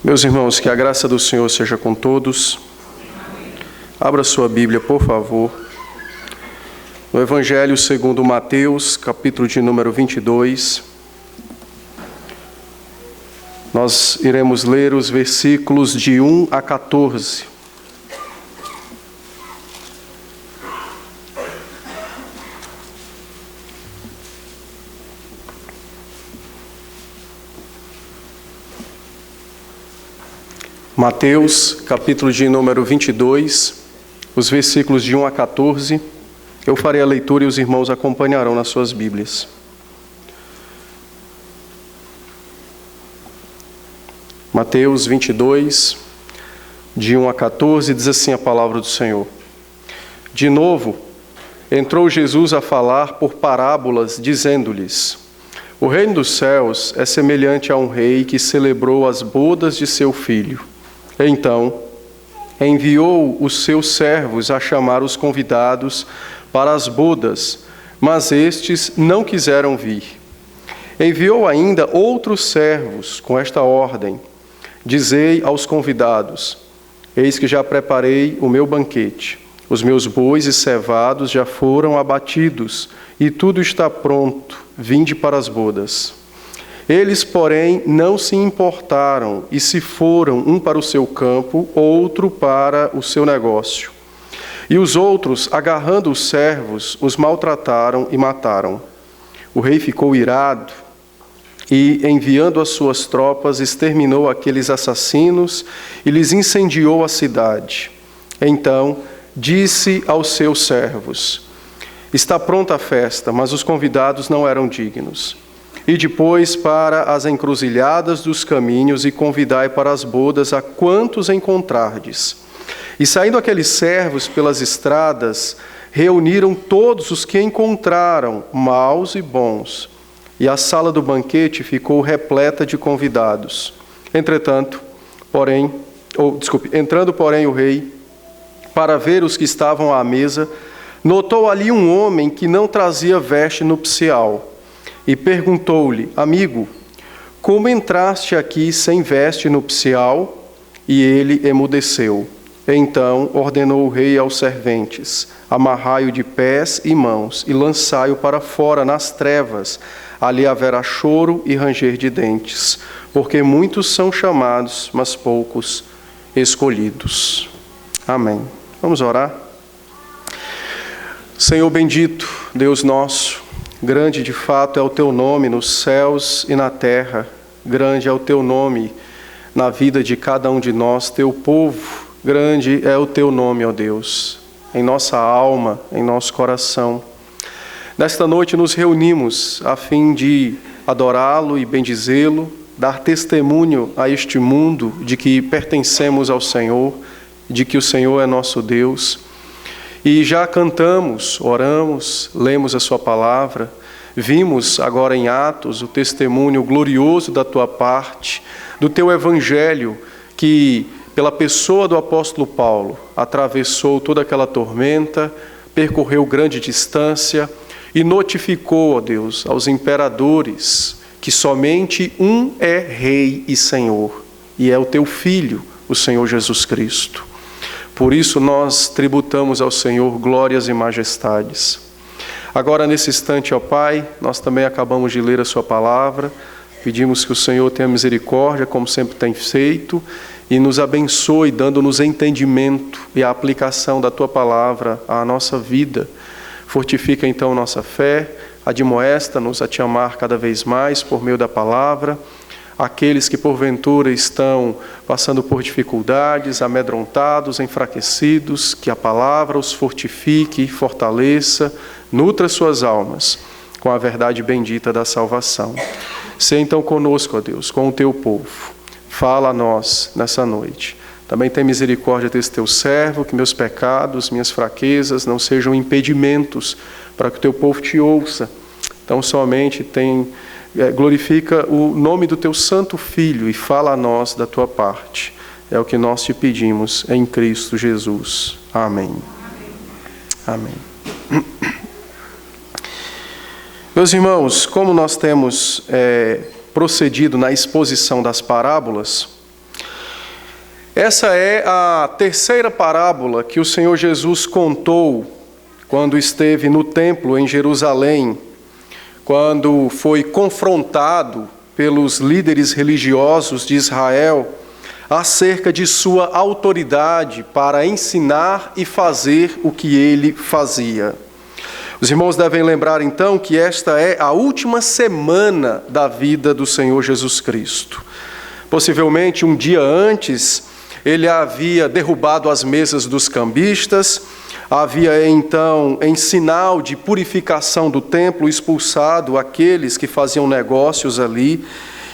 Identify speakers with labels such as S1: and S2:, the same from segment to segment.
S1: Meus irmãos, que a graça do Senhor seja com todos. Abra sua Bíblia, por favor. No Evangelho segundo Mateus, capítulo de número 22. Nós iremos ler os versículos de 1 a 14. Mateus, capítulo de número 22, os versículos de 1 a 14. Eu farei a leitura e os irmãos acompanharão nas suas Bíblias. Mateus 22, de 1 a 14, diz assim a palavra do Senhor. De novo, entrou Jesus a falar por parábolas, dizendo-lhes: O reino dos céus é semelhante a um rei que celebrou as bodas de seu filho. Então, enviou os seus servos a chamar os convidados para as bodas, mas estes não quiseram vir. Enviou ainda outros servos com esta ordem: Dizei aos convidados: Eis que já preparei o meu banquete. Os meus bois e cevados já foram abatidos, e tudo está pronto. Vinde para as bodas. Eles, porém, não se importaram e se foram, um para o seu campo, outro para o seu negócio. E os outros, agarrando os servos, os maltrataram e mataram. O rei ficou irado e, enviando as suas tropas, exterminou aqueles assassinos e lhes incendiou a cidade. Então, disse aos seus servos: Está pronta a festa, mas os convidados não eram dignos. E depois para as encruzilhadas dos caminhos e convidai para as bodas a quantos encontrardes. E saindo aqueles servos pelas estradas, reuniram todos os que encontraram, maus e bons. E a sala do banquete ficou repleta de convidados. Entrando, porém, o rei, para ver os que estavam à mesa, notou ali um homem que não trazia veste nupcial. E perguntou-lhe: Amigo, como entraste aqui sem veste nupcial? E ele emudeceu. Então ordenou o rei aos serventes: Amarrai-o de pés e mãos e lançai-o para fora nas trevas. Ali haverá choro e ranger de dentes, porque muitos são chamados, mas poucos escolhidos. Amém. Vamos orar? Senhor bendito, Deus nosso, grande de fato é o teu nome nos céus e na terra, grande é o teu nome na vida de cada um de nós, teu povo, grande é o teu nome, ó Deus, em nossa alma, em nosso coração. Nesta noite nos reunimos a fim de adorá-lo e bendizê-lo, dar testemunho a este mundo de que pertencemos ao Senhor, de que o Senhor é nosso Deus. E já cantamos, oramos, lemos a sua palavra, vimos agora em Atos o testemunho glorioso da tua parte, do teu evangelho que, pela pessoa do apóstolo Paulo, atravessou toda aquela tormenta, percorreu grande distância e notificou, ó Deus, aos imperadores que somente um é Rei e Senhor, e é o teu Filho, o Senhor Jesus Cristo. Por isso nós tributamos ao Senhor glórias e majestades. Agora, nesse instante, ó Pai, nós também acabamos de ler a sua palavra. Pedimos que o Senhor tenha misericórdia, como sempre tem feito, e nos abençoe, dando-nos entendimento e a aplicação da tua palavra à nossa vida. Fortifica então nossa fé, admoesta-nos a te amar cada vez mais por meio da palavra. Aqueles que porventura estão passando por dificuldades, amedrontados, enfraquecidos, que a palavra os fortifique, fortaleça, nutra suas almas com a verdade bendita da salvação. Sê então conosco, ó Deus, com o teu povo. Fala a nós nessa noite. Também tem misericórdia desse teu servo, que meus pecados, minhas fraquezas não sejam impedimentos para que o teu povo te ouça. Então somente glorifica o nome do teu santo Filho e fala a nós da tua parte. É o que nós te pedimos em Cristo Jesus. Amém. Amém. Meus irmãos, como nós temos procedido na exposição das parábolas, Essa é a terceira parábola que o Senhor Jesus contou quando esteve no templo em Jerusalém, quando foi confrontado pelos líderes religiosos de Israel acerca de sua autoridade para ensinar e fazer o que ele fazia. Os irmãos devem lembrar então que esta é a última semana da vida do Senhor Jesus Cristo. Possivelmente um dia antes, ele havia derrubado as mesas dos cambistas, havia então, em sinal de purificação do templo, expulsado aqueles que faziam negócios ali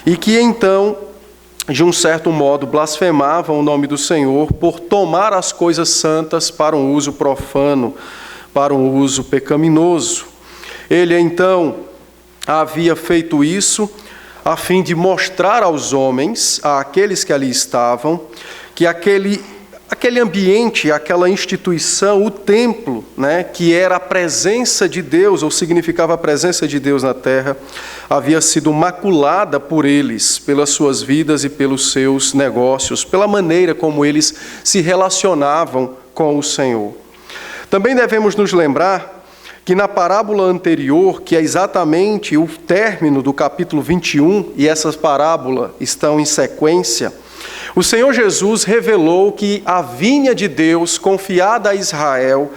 S1: e que então, de um certo modo, blasfemavam o nome do Senhor por tomar as coisas santas para um uso profano, para um uso pecaminoso. Ele então havia feito isso a fim de mostrar aos homens, àqueles que ali estavam, que aquele ambiente, aquela instituição, o templo, que era a presença de Deus, ou significava a presença de Deus na terra, havia sido maculada por eles, pelas suas vidas e pelos seus negócios, pela maneira como eles se relacionavam com o Senhor. Também devemos nos lembrar que na parábola anterior, que é exatamente o término do capítulo 21, e essas parábolas estão em sequência, o Senhor Jesus revelou que a vinha de Deus, confiada a Israel,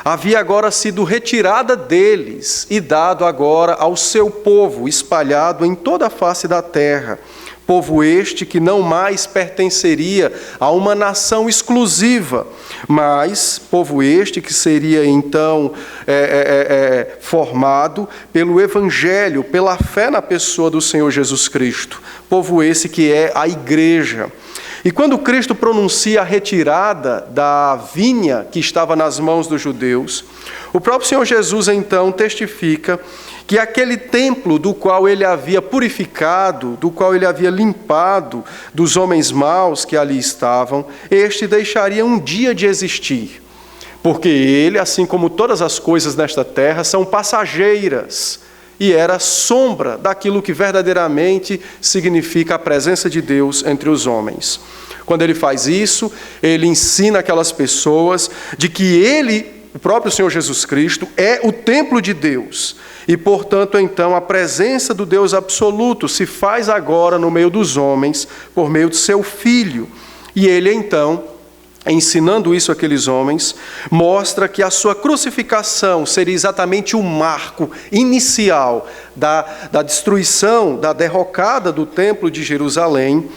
S1: havia agora sido retirada deles e dado agora ao seu povo, espalhado em toda a face da terra. Povo este que não mais pertenceria a uma nação exclusiva, mas povo este que seria então formado pelo Evangelho, pela fé na pessoa do Senhor Jesus Cristo. Povo esse que é a igreja. E quando Cristo pronuncia a retirada da vinha que estava nas mãos dos judeus, o próprio Senhor Jesus então testifica que aquele templo do qual ele havia purificado, do qual ele havia limpado dos homens maus que ali estavam, este deixaria um dia de existir. Porque ele, assim como todas as coisas nesta terra, são passageiras. E era sombra daquilo que verdadeiramente significa a presença de Deus entre os homens. Quando ele faz isso, ele ensina aquelas pessoas de que ele, o próprio Senhor Jesus Cristo, é o templo de Deus. E, portanto, então, a presença do Deus absoluto se faz agora no meio dos homens, por meio de seu Filho. E ele, então, ensinando isso àqueles homens, mostra que a sua crucificação seria exatamente o marco inicial da destruição, da derrocada do templo de Jerusalém,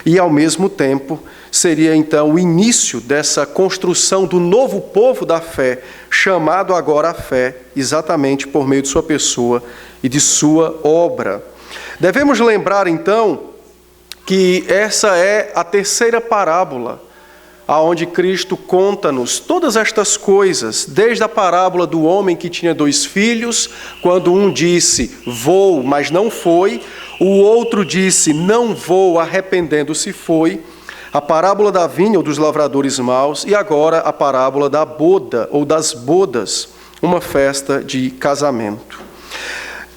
S1: e, ao mesmo tempo, seria então o início dessa construção do novo povo da fé, chamado agora à fé, exatamente por meio de sua pessoa e de sua obra. Devemos lembrar, então, que essa é a terceira parábola, aonde Cristo conta-nos todas estas coisas, desde a parábola do homem que tinha 2 filhos, quando um disse, vou, mas não foi, o outro disse, não vou, arrependendo-se foi, a parábola da vinha ou dos lavradores maus, e agora a parábola da boda ou das bodas, uma festa de casamento.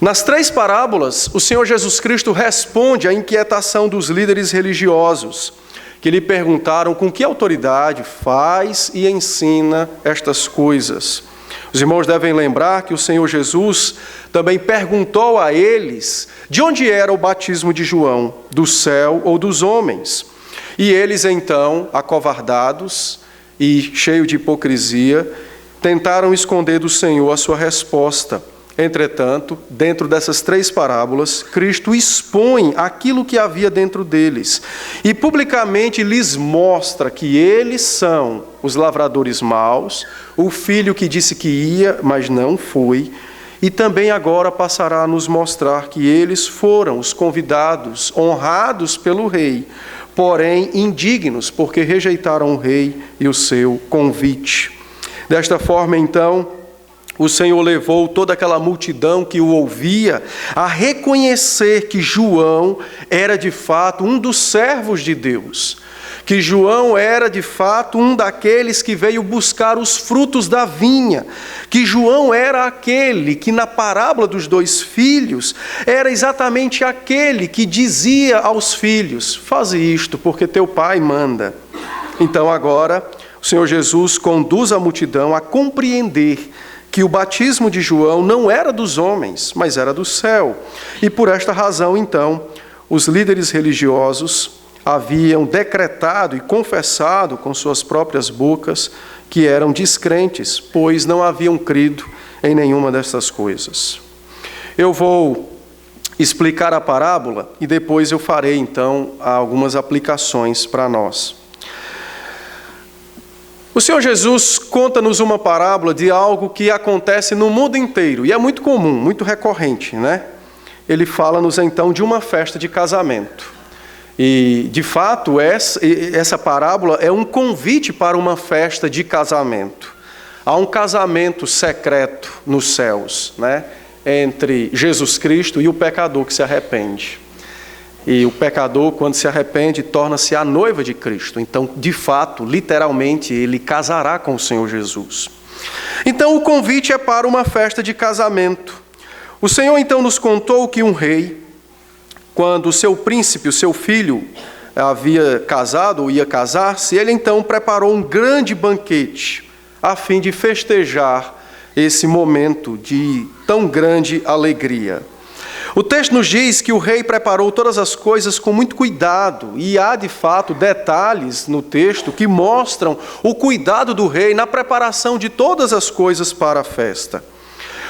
S1: Nas 3 parábolas, o Senhor Jesus Cristo responde à inquietação dos líderes religiosos, que lhe perguntaram com que autoridade faz e ensina estas coisas. Os irmãos devem lembrar que o Senhor Jesus também perguntou a eles de onde era o batismo de João, do céu ou dos homens. E eles então, acovardados e cheios de hipocrisia, tentaram esconder do Senhor a sua resposta. Entretanto, dentro dessas 3 parábolas, Cristo expõe aquilo que havia dentro deles e publicamente lhes mostra que eles são os lavradores maus, o filho que disse que ia, mas não foi, e também agora passará a nos mostrar que eles foram os convidados, honrados pelo rei, porém indignos, porque rejeitaram o rei e o seu convite. Desta forma, então, o Senhor levou toda aquela multidão que o ouvia a reconhecer que João era de fato um dos servos de Deus, que João era de fato um daqueles que veio buscar os frutos da vinha, que João era aquele que na parábola dos 2 filhos era exatamente aquele que dizia aos filhos, faze isto porque teu pai manda. Então agora o Senhor Jesus conduz a multidão a compreender que o batismo de João não era dos homens, mas era do céu. E por esta razão, então, os líderes religiosos haviam decretado e confessado com suas próprias bocas que eram descrentes, pois não haviam crido em nenhuma dessas coisas. Eu vou explicar a parábola e depois eu farei, então, algumas aplicações para nós. O Senhor Jesus conta-nos uma parábola de algo que acontece no mundo inteiro, e é muito comum, muito recorrente, né? Ele fala-nos, então, de uma festa de casamento. E, de fato, essa parábola é um convite para uma festa de casamento. Há um casamento secreto nos céus, né? Entre Jesus Cristo e o pecador que se arrepende. E o pecador, quando se arrepende, torna-se a noiva de Cristo. Então, de fato, literalmente, ele casará com o Senhor Jesus. Então, o convite é para uma festa de casamento. O Senhor, então, nos contou que um rei, quando o seu príncipe, o seu filho, havia casado ou ia casar-se, ele, então, preparou um grande banquete a fim de festejar esse momento de tão grande alegria. O texto nos diz que o rei preparou todas as coisas com muito cuidado, e há, de fato, detalhes no texto que mostram o cuidado do rei na preparação de todas as coisas para a festa.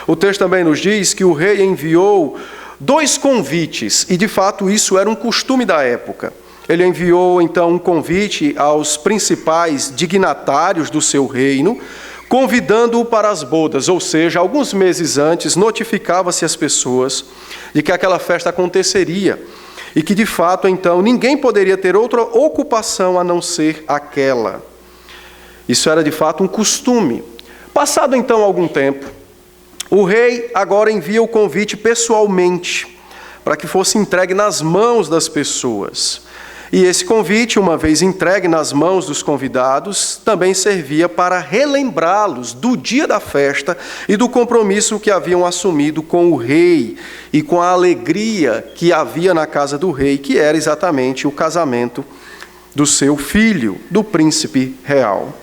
S1: O texto também nos diz que o rei enviou 2 convites, e, de fato, isso era um costume da época. Ele enviou, então, um convite aos principais dignatários do seu reino, convidando-o para as bodas, ou seja, alguns meses antes, notificava-se às pessoas de que aquela festa aconteceria e que, de fato, então, ninguém poderia ter outra ocupação a não ser aquela. Isso era, de fato, um costume. Passado, então, algum tempo, o rei agora envia o convite pessoalmente para que fosse entregue nas mãos das pessoas. E esse convite, uma vez entregue nas mãos dos convidados, também servia para relembrá-los do dia da festa e do compromisso que haviam assumido com o rei e com a alegria que havia na casa do rei, que era exatamente o casamento do seu filho, do príncipe real.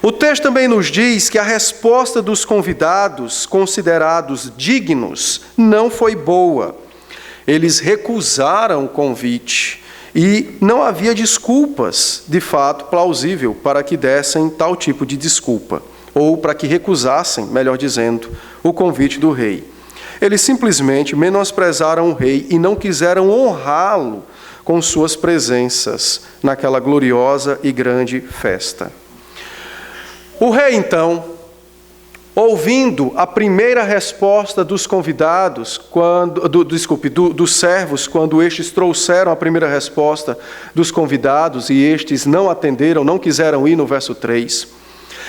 S1: O texto também nos diz que a resposta dos convidados, considerados dignos, não foi boa. Eles recusaram o convite. E não havia desculpas, de fato, plausível para que dessem tal tipo de desculpa, ou para que recusassem, melhor dizendo, o convite do rei. Eles simplesmente menosprezaram o rei e não quiseram honrá-lo com suas presenças naquela gloriosa e grande festa. O rei, então, ouvindo a primeira resposta dos convidados, dos servos, quando estes trouxeram a primeira resposta dos convidados e estes não atenderam, não quiseram ir, no verso 3.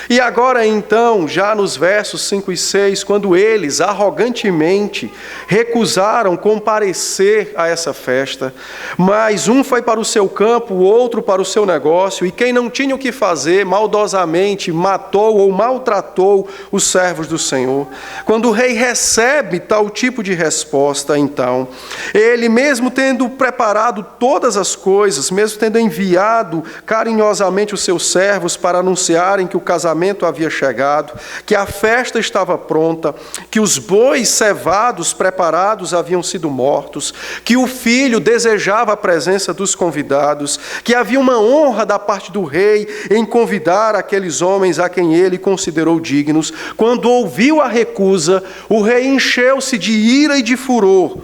S1: E agora, então, já nos versos 5 e 6, quando eles arrogantemente recusaram comparecer a essa festa, mas um foi para o seu campo, o outro para o seu negócio, e quem não tinha o que fazer, maldosamente matou ou maltratou os servos do Senhor. Quando o rei recebe tal tipo de resposta, então, ele, mesmo tendo preparado todas as coisas, mesmo tendo enviado carinhosamente os seus servos para anunciarem que o casamento havia chegado, que a festa estava pronta, que os bois cevados preparados haviam sido mortos, que o filho desejava a presença dos convidados, que havia uma honra da parte do rei em convidar aqueles homens a quem ele considerou dignos. Quando ouviu a recusa, o rei encheu-se de ira e de furor.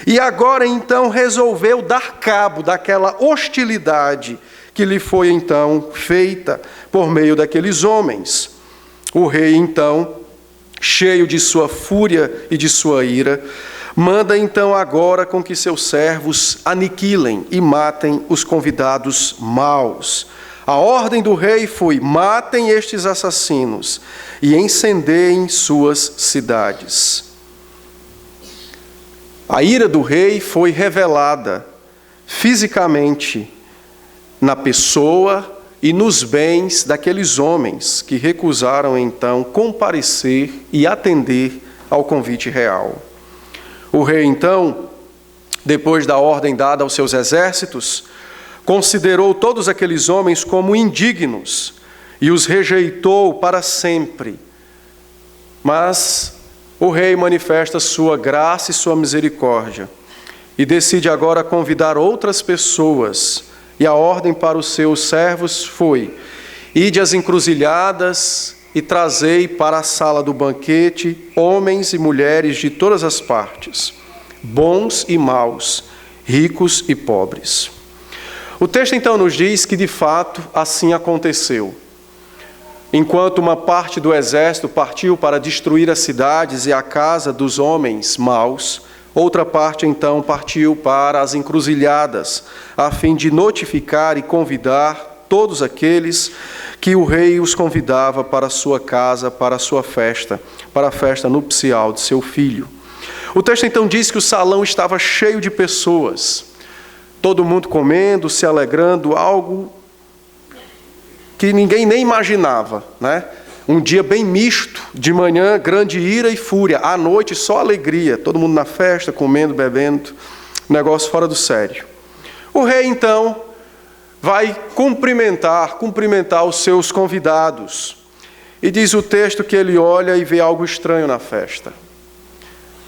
S1: E agora, então, resolveu dar cabo daquela hostilidade que lhe foi, então, feita por meio daqueles homens. O rei, então, cheio de sua fúria e de sua ira, manda, então, agora com que seus servos aniquilem e matem os convidados maus. A ordem do rei foi: matem estes assassinos e incendeiem suas cidades. A ira do rei foi revelada fisicamente na pessoa e nos bens daqueles homens que recusaram, então, comparecer e atender ao convite real. O rei, então, depois da ordem dada aos seus exércitos, considerou todos aqueles homens como indignos e os rejeitou para sempre. Mas o rei manifesta sua graça e sua misericórdia e decide agora convidar outras pessoas. E a ordem para os seus servos foi: ide às encruzilhadas e trazei para a sala do banquete homens e mulheres de todas as partes, bons e maus, ricos e pobres. O texto então nos diz que de fato assim aconteceu. Enquanto uma parte do exército partiu para destruir as cidades e a casa dos homens maus, outra parte então partiu para as encruzilhadas, a fim de notificar e convidar todos aqueles que o rei os convidava para a sua casa, para a sua festa, para a festa nupcial de seu filho. O texto então diz que o salão estava cheio de pessoas, todo mundo comendo, se alegrando, algo que ninguém nem imaginava, né? Um dia bem misto, de manhã grande ira e fúria, à noite só alegria, todo mundo na festa, comendo, bebendo, negócio fora do sério. O rei então vai cumprimentar os seus convidados, e diz o texto que ele olha e vê algo estranho na festa.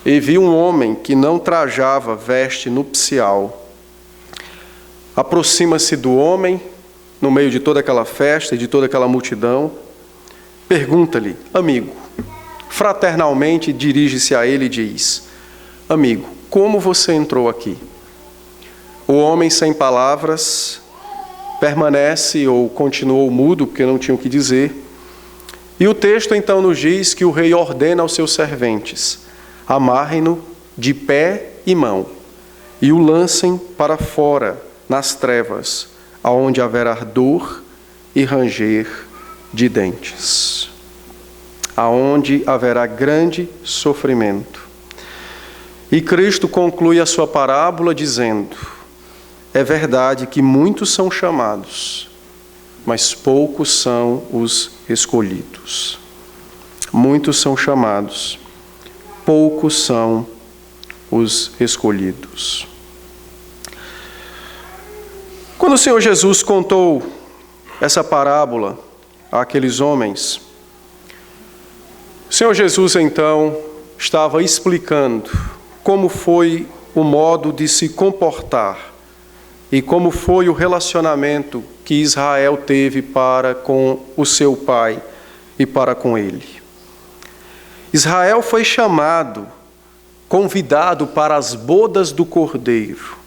S1: E viu um homem que não trajava veste nupcial. Aproxima-se do homem, no meio de toda aquela festa e de toda aquela multidão, pergunta-lhe: amigo, fraternalmente dirige-se a ele e diz: amigo, como você entrou aqui? O homem, sem palavras, permanece ou continuou mudo, porque não tinha o que dizer. E o texto então nos diz que o rei ordena aos seus serventes: amarrem-no de pé e mão e o lancem para fora nas trevas, aonde haverá dor e ranger de dentes, aonde haverá grande sofrimento. E Cristo conclui a sua parábola dizendo: é verdade que muitos são chamados, mas poucos são os escolhidos. Muitos são chamados, poucos são os escolhidos. Quando o Senhor Jesus contou essa parábola àqueles homens, o Senhor Jesus então estava explicando como foi o modo de se comportar e como foi o relacionamento que Israel teve para com o seu pai e para com ele. Israel foi chamado, convidado para as bodas do Cordeiro.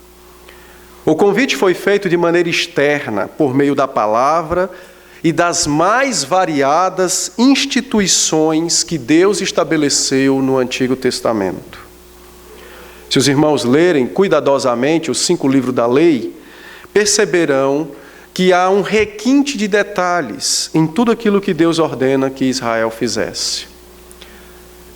S1: O convite foi feito de maneira externa, por meio da palavra e das mais variadas instituições que Deus estabeleceu no Antigo Testamento. Se os irmãos lerem cuidadosamente os 5 livros da lei, perceberão que há um requinte de detalhes em tudo aquilo que Deus ordena que Israel fizesse.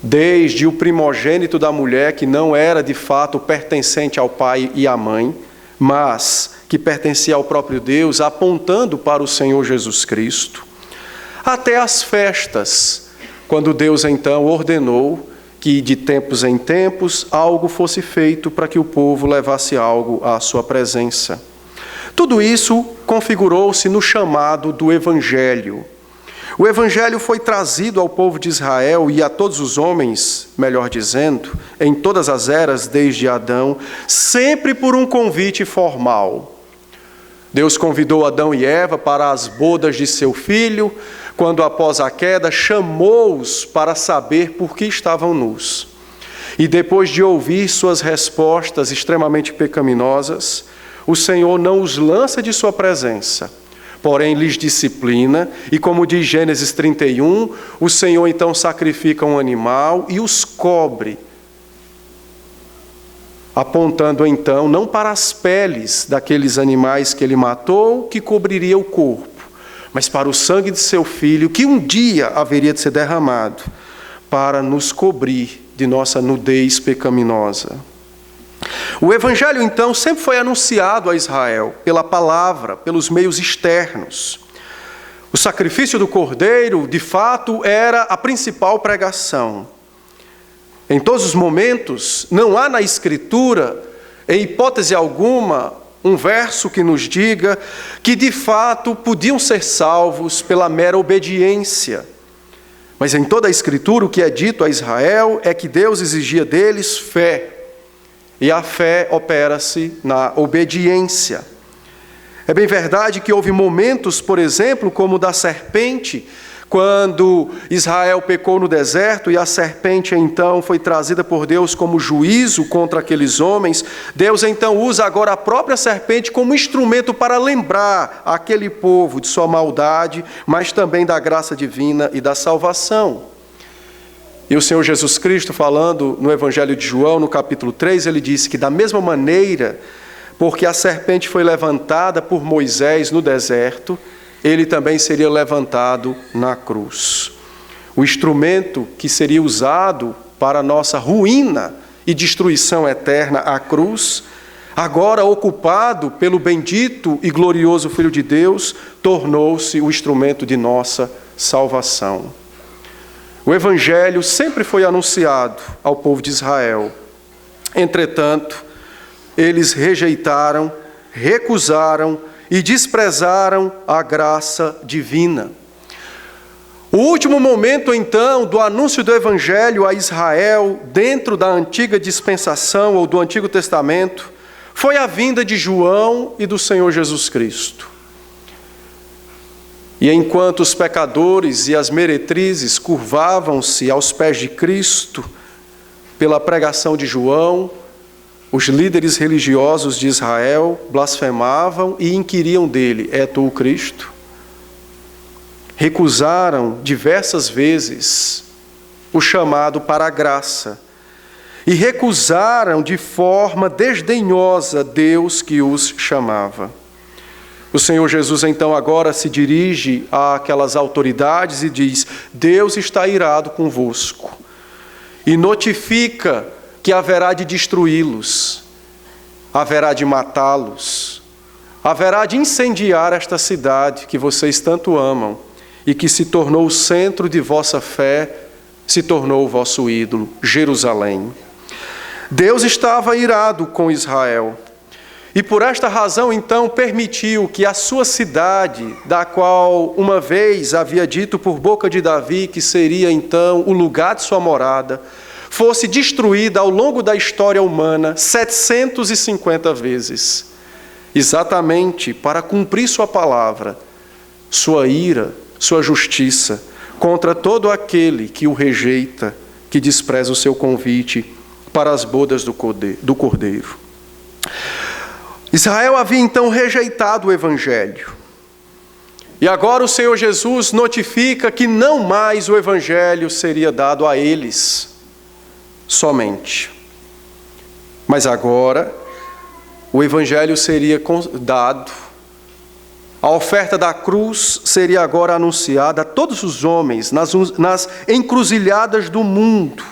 S1: Desde o primogênito da mulher, que não era de fato pertencente ao pai e à mãe, mas que pertencia ao próprio Deus, apontando para o Senhor Jesus Cristo, até as festas, quando Deus então ordenou que de tempos em tempos algo fosse feito para que o povo levasse algo à sua presença. Tudo isso configurou-se no chamado do Evangelho. O Evangelho foi trazido ao povo de Israel e a todos os homens, melhor dizendo, em todas as eras desde Adão, sempre por um convite formal. Deus convidou Adão e Eva para as bodas de seu filho, quando após a queda chamou-os para saber por que estavam nus. E depois de ouvir suas respostas extremamente pecaminosas, o Senhor não os lança de sua presença, porém lhes disciplina, e como diz Gênesis 31, o Senhor então sacrifica um animal e os cobre, apontando então não para as peles daqueles animais que ele matou, que cobriria o corpo, mas para o sangue de seu filho, que um dia haveria de ser derramado, para nos cobrir de nossa nudez pecaminosa. O Evangelho, então, sempre foi anunciado a Israel pela palavra, pelos meios externos. O sacrifício do Cordeiro, de fato, era a principal pregação. Em todos os momentos, não há na Escritura, em hipótese alguma, um verso que nos diga que de fato podiam ser salvos pela mera obediência. Mas em toda a Escritura o que é dito a Israel é que Deus exigia deles fé. E a fé opera-se na obediência. É bem verdade que houve momentos, por exemplo, como o da serpente, quando Israel pecou no deserto e a serpente então foi trazida por Deus como juízo contra aqueles homens. Deus então usa agora a própria serpente como instrumento para lembrar aquele povo de sua maldade, mas também da graça divina e da salvação. E o Senhor Jesus Cristo, falando no Evangelho de João, no capítulo 3, ele disse que da mesma maneira, porque a serpente foi levantada por Moisés no deserto, ele também seria levantado na cruz. O instrumento que seria usado para a nossa ruína e destruição eterna, a cruz, agora ocupado pelo bendito e glorioso Filho de Deus, tornou-se o instrumento de nossa salvação. O Evangelho sempre foi anunciado ao povo de Israel. Entretanto, eles rejeitaram, recusaram e desprezaram a graça divina. O último momento, então, do anúncio do Evangelho a Israel, dentro da antiga dispensação ou do Antigo Testamento, foi a vinda de João e do Senhor Jesus Cristo. E enquanto os pecadores e as meretrizes curvavam-se aos pés de Cristo pela pregação de João, os líderes religiosos de Israel blasfemavam e inquiriam dele: é tu o Cristo? Recusaram diversas vezes o chamado para a graça e recusaram de forma desdenhosa Deus que os chamava. O Senhor Jesus então agora se dirige àquelas autoridades e diz: Deus está irado convosco, e notifica que haverá de destruí-los, haverá de matá-los, haverá de incendiar esta cidade que vocês tanto amam e que se tornou o centro de vossa fé, se tornou o vosso ídolo, Jerusalém. Deus estava irado com Israel e por esta razão então permitiu que a sua cidade, da qual uma vez havia dito por boca de Davi que seria então o lugar de sua morada, fosse destruída ao longo da história humana 750 vezes, exatamente para cumprir sua palavra, sua ira, sua justiça, contra todo aquele que o rejeita, que despreza o seu convite para as bodas do Cordeiro. Israel havia então rejeitado o Evangelho. E agora o Senhor Jesus notifica que não mais o Evangelho seria dado a eles somente. Mas agora o Evangelho seria dado, a oferta da cruz seria agora anunciada a todos os homens nas encruzilhadas do mundo.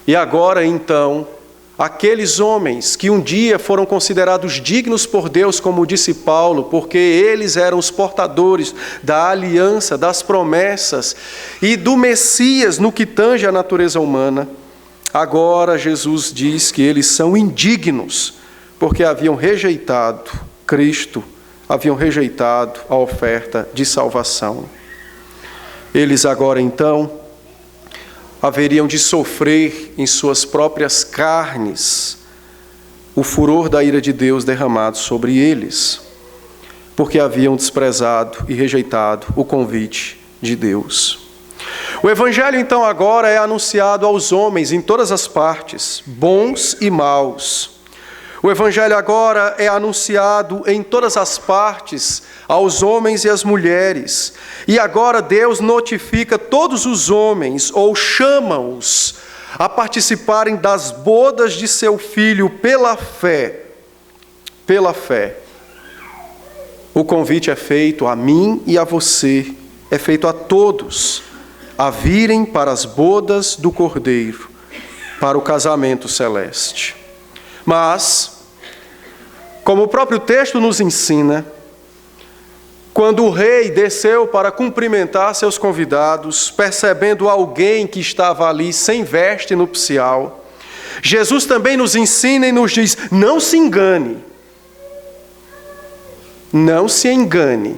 S1: E agora então, aqueles homens que um dia foram considerados dignos por Deus, como disse Paulo, porque eles eram os portadores da aliança, das promessas e do Messias no que tange à natureza humana, agora Jesus diz que eles são indignos, porque haviam rejeitado Cristo, haviam rejeitado a oferta de salvação. Eles agora então haveriam de sofrer em suas próprias carnes o furor da ira de Deus derramado sobre eles, porque haviam desprezado e rejeitado o convite de Deus. O Evangelho, então, agora é anunciado aos homens em todas as partes, bons e maus. O Evangelho agora é anunciado em todas as partes aos homens e às mulheres. E agora Deus notifica todos os homens, ou chama-os, a participarem das bodas de seu Filho pela fé. Pela fé. O convite é feito a mim e a você, é feito a todos, a virem para as bodas do Cordeiro, para o casamento celeste. Mas, como o próprio texto nos ensina, quando o rei desceu para cumprimentar seus convidados, percebendo alguém que estava ali sem veste nupcial, Jesus também nos ensina e nos diz: não se engane, Não se engane.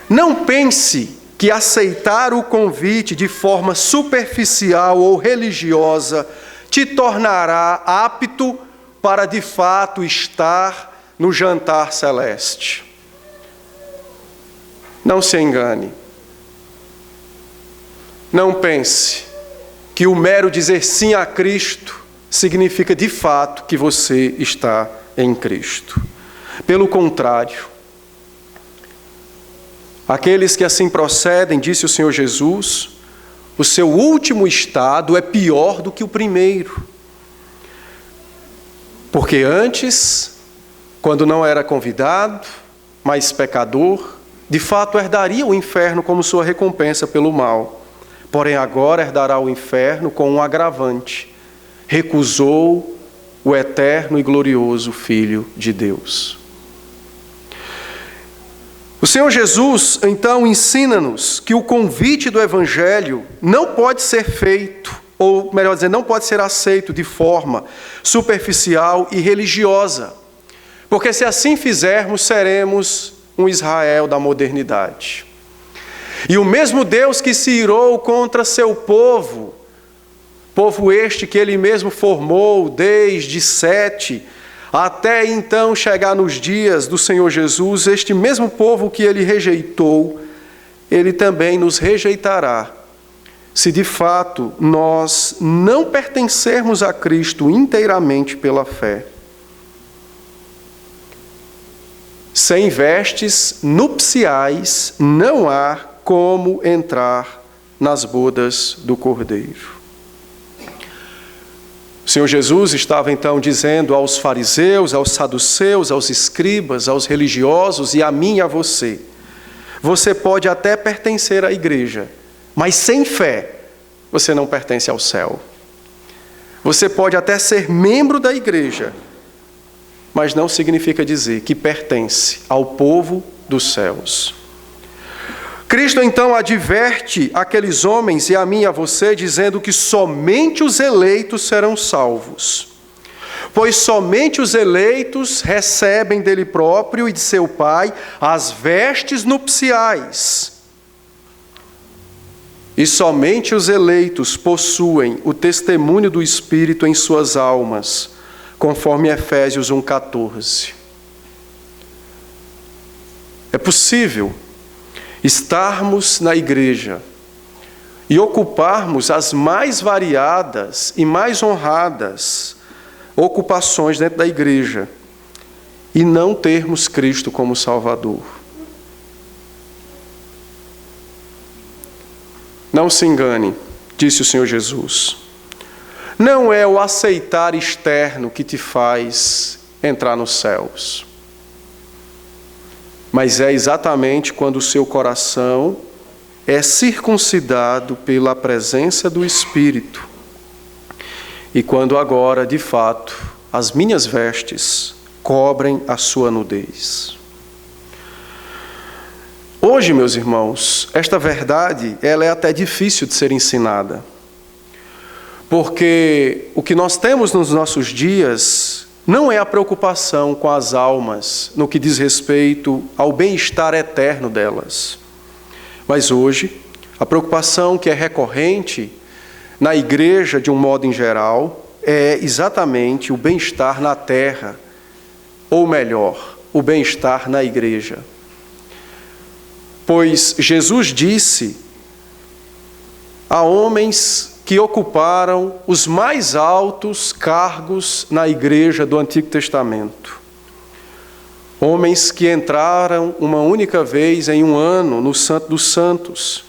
S1: Não pense que aceitar o convite de forma superficial ou religiosa te tornará apto para de fato estar no jantar celeste. Não se engane. Não pense que o mero dizer sim a Cristo significa de fato que você está em Cristo. Pelo contrário, aqueles que assim procedem, disse o Senhor Jesus, o seu último estado é pior do que o primeiro. Porque antes, quando não era convidado, mas pecador, de fato herdaria o inferno como sua recompensa pelo mal. Porém agora herdará o inferno com um agravante. Recusou o eterno e glorioso Filho de Deus. O Senhor Jesus, então, ensina-nos que o convite do Evangelho não pode ser feito, ou melhor dizendo, não pode ser aceito de forma superficial e religiosa. Porque se assim fizermos, seremos um Israel da modernidade. E o mesmo Deus que se irou contra seu povo este que ele mesmo formou desde Sete, até então chegar nos dias do Senhor Jesus, este mesmo povo que ele rejeitou, ele também nos rejeitará, se de fato nós não pertencermos a Cristo inteiramente pela fé. Sem vestes nupciais não há como entrar nas bodas do Cordeiro. O Senhor Jesus estava então dizendo aos fariseus, aos saduceus, aos escribas, aos religiosos e a mim e a você: você pode até pertencer à igreja, mas sem fé você não pertence ao céu. Você pode até ser membro da igreja, mas não significa dizer que pertence ao povo dos céus. Cristo então adverte aqueles homens e a mim e a você, dizendo que somente os eleitos serão salvos. Pois somente os eleitos recebem dele próprio e de seu Pai as vestes nupciais. E somente os eleitos possuem o testemunho do Espírito em suas almas, conforme Efésios 1,14. É possível estarmos na igreja e ocuparmos as mais variadas e mais honradas ocupações dentro da igreja e não termos Cristo como Salvador. Não se engane, disse o Senhor Jesus. Não é o aceitar externo que te faz entrar nos céus, mas é exatamente quando o seu coração é circuncidado pela presença do Espírito e quando agora, de fato, as minhas vestes cobrem a sua nudez. Hoje, meus irmãos, esta verdade ela é até difícil de ser ensinada, porque o que nós temos nos nossos dias não é a preocupação com as almas no que diz respeito ao bem-estar eterno delas. Mas hoje, a preocupação que é recorrente na igreja, de um modo em geral, é exatamente o bem-estar na terra, ou melhor, o bem-estar na igreja. Pois Jesus disse a homens que ocuparam os mais altos cargos na igreja do Antigo Testamento. Homens que entraram uma única vez em um ano no Santo dos Santos.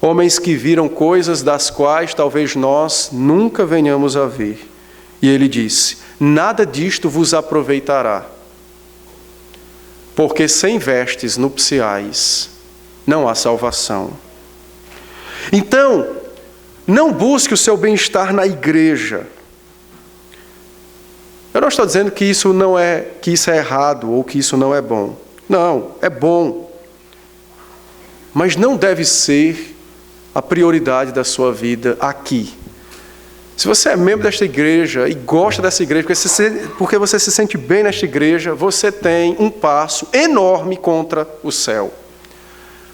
S1: Homens que viram coisas das quais talvez nós nunca venhamos a ver. E ele disse: nada disto vos aproveitará, porque sem vestes nupciais não há salvação. Então, não busque o seu bem-estar na igreja. Eu não estou dizendo que isso é errado ou que isso não é bom. Não, é bom. Mas não deve ser a prioridade da sua vida aqui, Se você é membro desta igreja e gosta dessa igreja, porque você se sente bem nesta igreja, você tem um passo enorme contra o céu.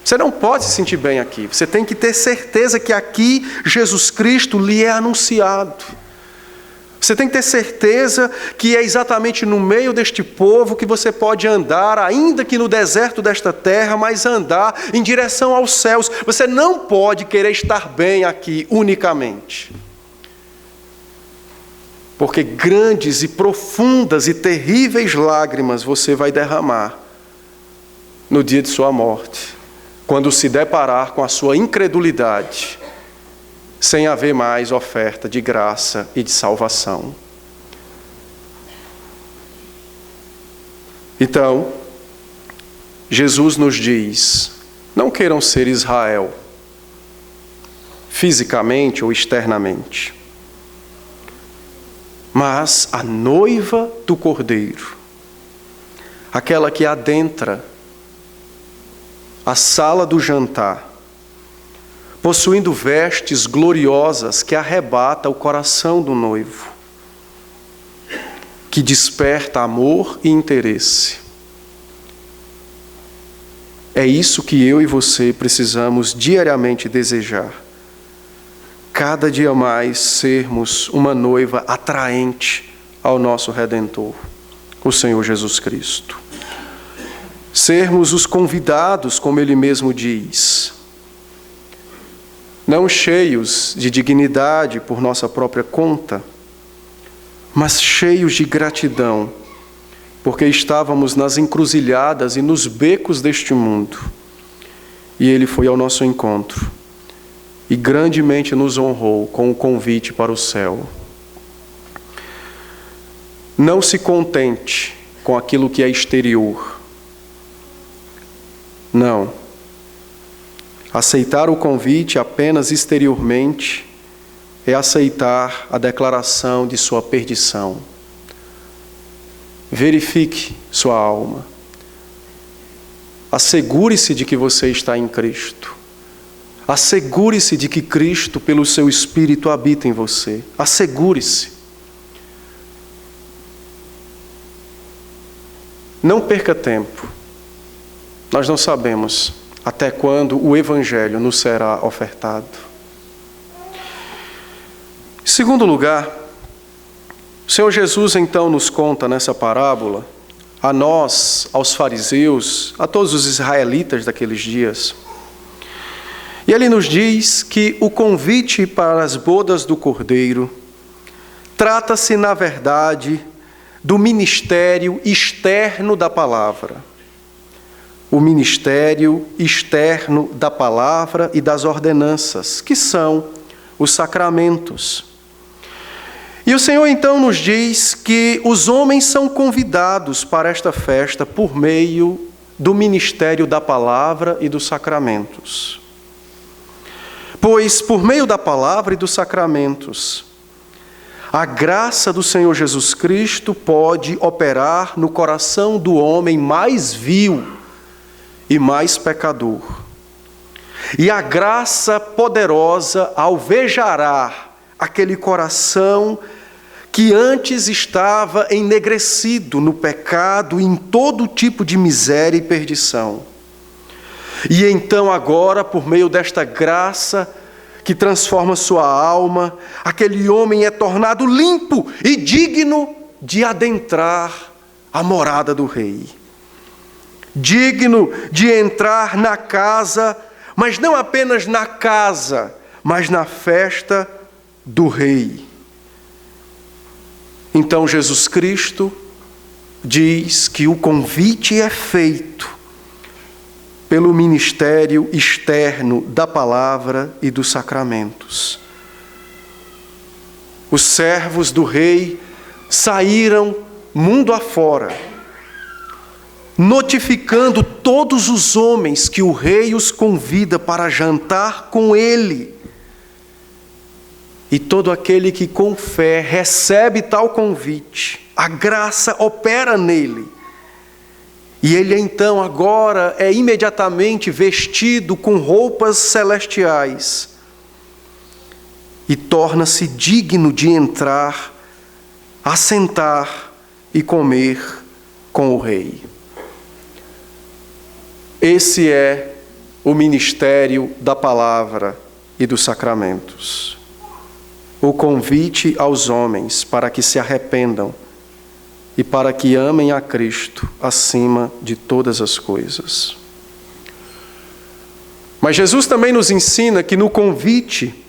S1: Você não pode se sentir bem aqui. Você tem que ter certeza que aqui Jesus Cristo lhe é anunciado. Você tem que ter certeza que é exatamente no meio deste povo que você pode andar, ainda que no deserto desta terra, mas andar em direção aos céus. Você não pode querer estar bem aqui unicamente. Porque grandes e profundas e terríveis lágrimas você vai derramar no dia de sua morte, quando se deparar com a sua incredulidade, sem haver mais oferta de graça e de salvação. Então, Jesus nos diz: não queiram ser Israel, fisicamente ou externamente, mas a noiva do Cordeiro, aquela que adentra a sala do jantar, possuindo vestes gloriosas que arrebata o coração do noivo, que desperta amor e interesse. É isso que eu e você precisamos diariamente desejar. Cada dia mais sermos uma noiva atraente ao nosso Redentor, o Senhor Jesus Cristo. Sermos os convidados, como Ele mesmo diz, não cheios de dignidade por nossa própria conta, mas cheios de gratidão, porque estávamos nas encruzilhadas e nos becos deste mundo, e Ele foi ao nosso encontro, e grandemente nos honrou com o convite para o céu. Não se contente com aquilo que é exterior. Não. Aceitar o convite apenas exteriormente é aceitar a declaração de sua perdição. Verifique sua alma. Assegure-se de que você está em Cristo. Assegure-se de que Cristo, pelo seu Espírito, habita em você. Assegure-se. Não perca tempo. Nós não sabemos até quando o Evangelho nos será ofertado. Em segundo lugar, o Senhor Jesus então nos conta nessa parábola, a nós, aos fariseus, a todos os israelitas daqueles dias, e Ele nos diz que o convite para as bodas do Cordeiro trata-se, na verdade, do ministério externo da palavra. O ministério externo da palavra e das ordenanças, que são os sacramentos. E o Senhor então nos diz que os homens são convidados para esta festa por meio do ministério da palavra e dos sacramentos. Pois, por meio da palavra e dos sacramentos, a graça do Senhor Jesus Cristo pode operar no coração do homem mais vil e mais pecador. E a graça poderosa alvejará aquele coração que antes estava enegrecido no pecado e em todo tipo de miséria e perdição. E então agora, por meio desta graça que transforma sua alma, aquele homem é tornado limpo e digno de adentrar a morada do Rei. Digno de entrar na casa, mas não apenas na casa, mas na festa do Rei. Então Jesus Cristo diz que o convite é feito pelo ministério externo da palavra e dos sacramentos. Os servos do Rei saíram mundo afora, notificando todos os homens que o Rei os convida para jantar com ele. E todo aquele que com fé recebe tal convite, a graça opera nele. E ele então agora é imediatamente vestido com roupas celestiais. e torna-se digno de entrar, assentar e comer com o rei. Esse é o ministério da palavra e dos sacramentos. O convite aos homens para que se arrependam e para que amem a Cristo acima de todas as coisas. Mas Jesus também nos ensina que no convite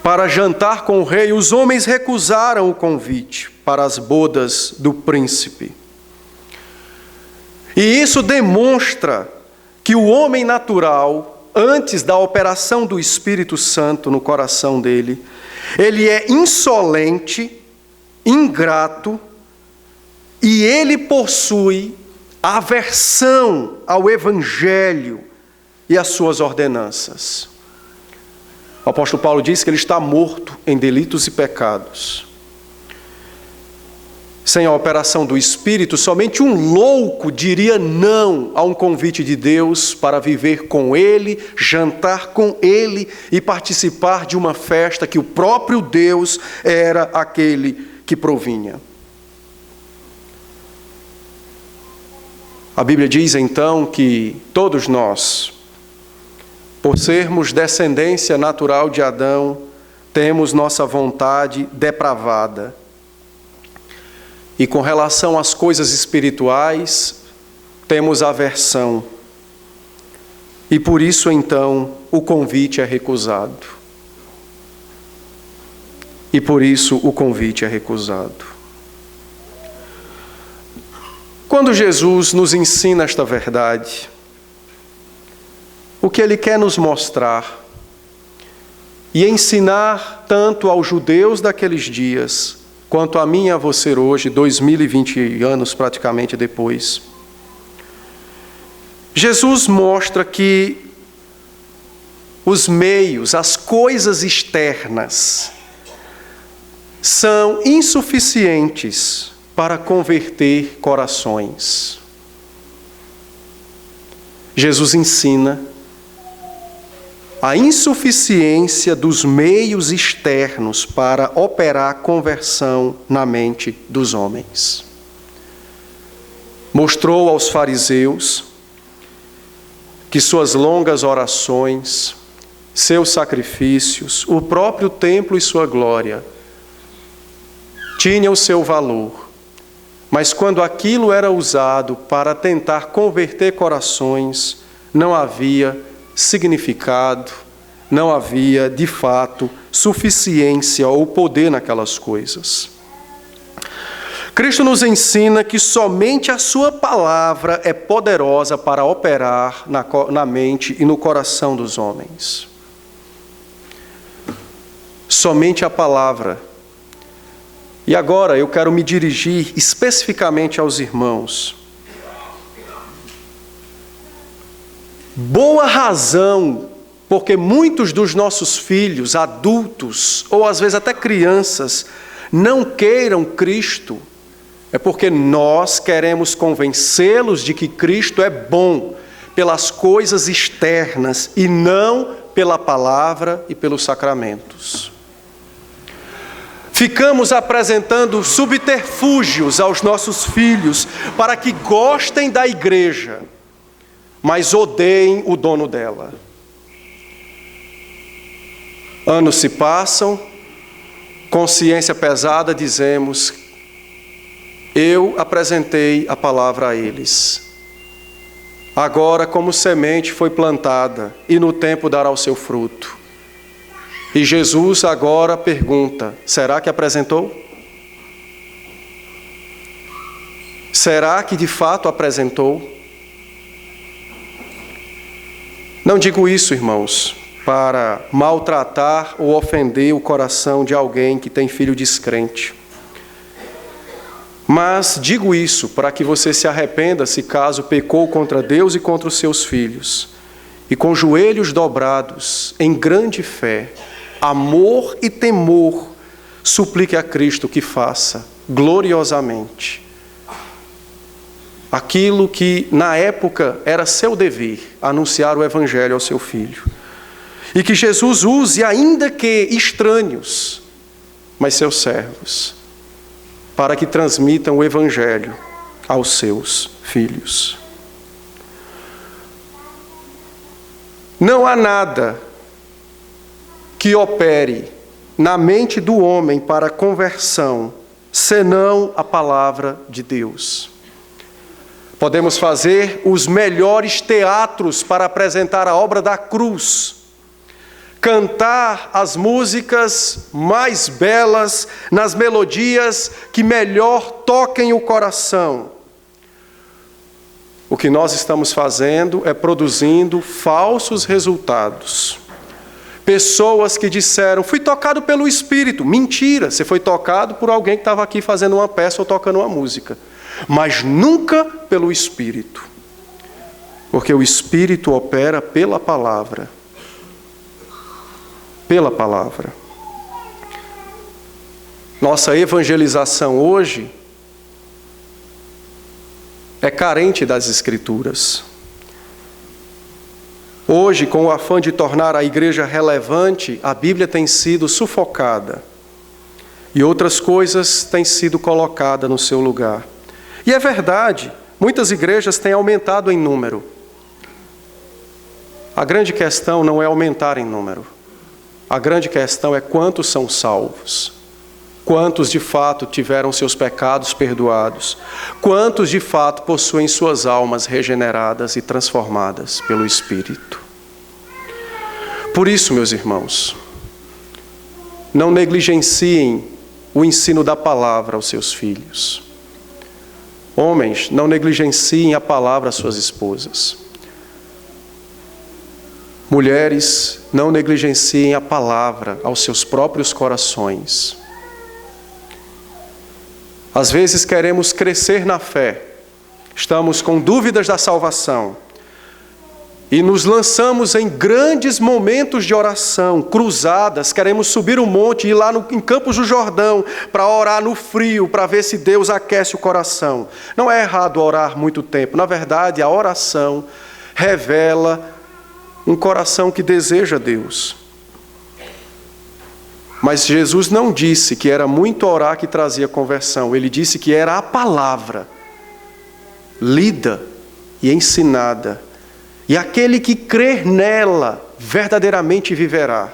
S1: para jantar com o rei, os homens recusaram o convite para as bodas do príncipe. E isso demonstra que o homem natural, antes da operação do Espírito Santo no coração dele, ele é insolente, ingrato, e ele possui aversão ao Evangelho e às suas ordenanças. O apóstolo Paulo diz que ele está morto em delitos e pecados. Sem a operação do Espírito, somente um louco diria não a um convite de Deus para viver com Ele, jantar com Ele e participar de uma festa que o próprio Deus era aquele que provinha. A Bíblia diz então que todos nós, por sermos descendência natural de Adão, temos nossa vontade depravada. E com relação às coisas espirituais, temos aversão. E por isso, então, o convite é recusado. E por isso o convite é recusado. Quando Jesus nos ensina esta verdade, o que Ele quer nos mostrar e ensinar tanto aos judeus daqueles dias, quanto a mim e a você hoje, 2020 anos praticamente depois, Jesus mostra que os meios, as coisas externas, são insuficientes para converter corações. Jesus ensina a insuficiência dos meios externos para operar conversão na mente dos homens. Mostrou aos fariseus que suas longas orações, seus sacrifícios, o próprio templo e sua glória tinham seu valor, mas quando aquilo era usado para tentar converter corações, não havia significado, não havia, de fato, suficiência ou poder naquelas coisas. Cristo nos ensina que somente a sua palavra é poderosa para operar na mente e no coração dos homens. Somente a palavra. E agora eu quero me dirigir especificamente aos irmãos. Boa razão, porque muitos dos nossos filhos, adultos, ou às vezes até crianças, não queiram Cristo, é porque nós queremos convencê-los de que Cristo é bom pelas coisas externas e não pela palavra e pelos sacramentos. Ficamos apresentando subterfúgios aos nossos filhos para que gostem da igreja, mas odeiem o dono dela. Anos se passam, consciência pesada, dizemos: eu apresentei a palavra a eles. Agora, como semente foi plantada, e no tempo dará o seu fruto. E Jesus agora pergunta: será que apresentou? Será que de fato apresentou? Não digo isso, irmãos, para maltratar ou ofender o coração de alguém que tem filho descrente. Mas digo isso para que você se arrependa se caso pecou contra Deus e contra os seus filhos. E com joelhos dobrados, em grande fé, amor e temor, suplique a Cristo que faça gloriosamente aquilo que na época era seu dever, anunciar o Evangelho ao seu filho. E que Jesus use, ainda que estranhos, mas seus servos, para que transmitam o Evangelho aos seus filhos. Não há nada que opere na mente do homem para a conversão, senão a palavra de Deus. Podemos fazer os melhores teatros para apresentar a obra da cruz, cantar as músicas mais belas nas melodias que melhor toquem o coração. O que nós estamos fazendo é produzindo falsos resultados. Pessoas que disseram, fui tocado pelo Espírito. Mentira, você foi tocado por alguém que estava aqui fazendo uma peça ou tocando uma música. Mas nunca pelo Espírito. Porque o Espírito opera pela palavra. Pela palavra. Nossa evangelização hoje é carente das Escrituras. Hoje, com o afã de tornar a igreja relevante, a Bíblia tem sido sufocada e outras coisas têm sido colocadas no seu lugar. E é verdade, muitas igrejas têm aumentado em número. A grande questão não é aumentar em número. A grande questão é quantos são salvos. Quantos de fato tiveram seus pecados perdoados? Quantos de fato possuem suas almas regeneradas e transformadas pelo Espírito? Por isso, meus irmãos, não negligenciem o ensino da palavra aos seus filhos. Homens, não negligenciem a palavra às suas esposas. Mulheres, não negligenciem a palavra aos seus próprios corações. Às vezes queremos crescer na fé, estamos com dúvidas da salvação e nos lançamos em grandes momentos de oração, cruzadas, queremos subir um monte e ir lá em Campos do Jordão para orar no frio, para ver se Deus aquece o coração. Não é errado orar muito tempo, na verdade a oração revela um coração que deseja Deus. Mas Jesus não disse que era muito orar que trazia conversão. Ele disse que era a palavra, lida e ensinada. E aquele que crer nela, verdadeiramente viverá.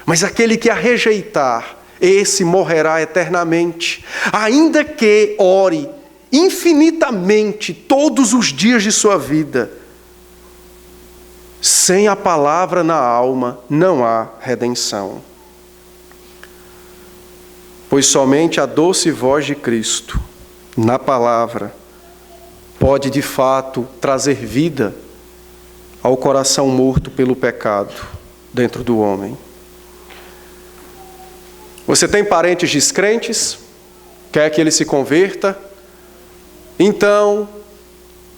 S1: Mas aquele que a rejeitar, esse morrerá eternamente. Ainda que ore infinitamente todos os dias de sua vida, sem a palavra na alma, não há redenção. Pois somente a doce voz de Cristo, na palavra, pode de fato trazer vida ao coração morto pelo pecado dentro do homem. Você tem parentes descrentes? Quer que ele se converta? Então,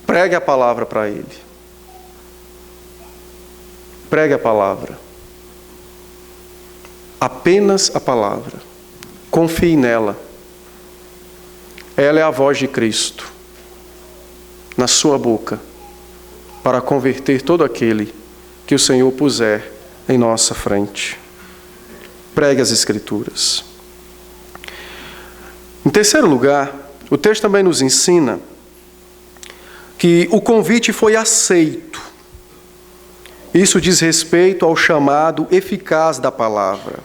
S1: pregue a palavra para ele. Pregue a palavra. Apenas a palavra. Confie nela. Ela é a voz de Cristo na sua boca para converter todo aquele que o Senhor puser em nossa frente. Pregue as Escrituras. Em terceiro lugar, o texto também nos ensina que o convite foi aceito. Isso diz respeito ao chamado eficaz da palavra.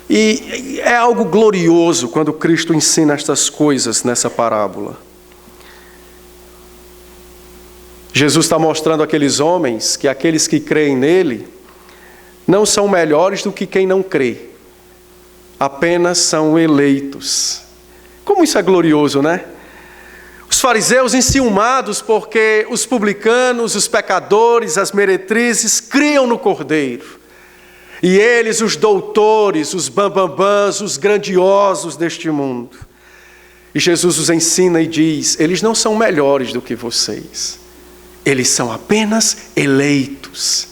S1: E é algo glorioso quando Cristo ensina estas coisas nessa parábola. Jesus está mostrando àqueles homens que aqueles que creem nele não são melhores do que quem não crê. Apenas são eleitos. Como isso é glorioso, né? Os fariseus enciumados porque os publicanos, os pecadores, as meretrizes criam no Cordeiro. E eles, os doutores, os bambambãs, os grandiosos deste mundo. E Jesus os ensina e diz, eles não são melhores do que vocês. Eles são apenas eleitos.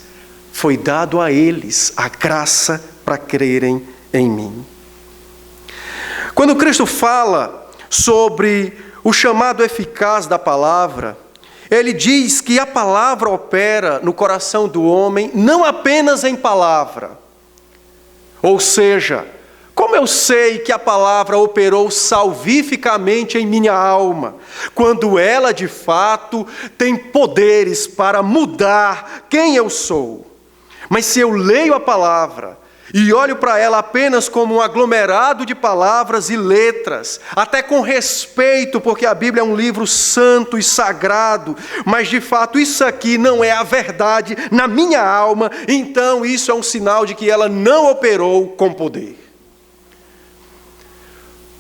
S1: Foi dado a eles a graça para crerem em mim. Quando Cristo fala sobre o chamado eficaz da palavra, ele diz que a palavra opera no coração do homem não apenas em palavra. Ou seja, como eu sei que a palavra operou salvificamente em minha alma, quando ela de fato tem poderes para mudar quem eu sou? Mas se eu leio a palavra e olho para ela apenas como um aglomerado de palavras e letras, até com respeito, porque a Bíblia é um livro santo e sagrado, mas de fato isso aqui não é a verdade na minha alma, então isso é um sinal de que ela não operou com poder.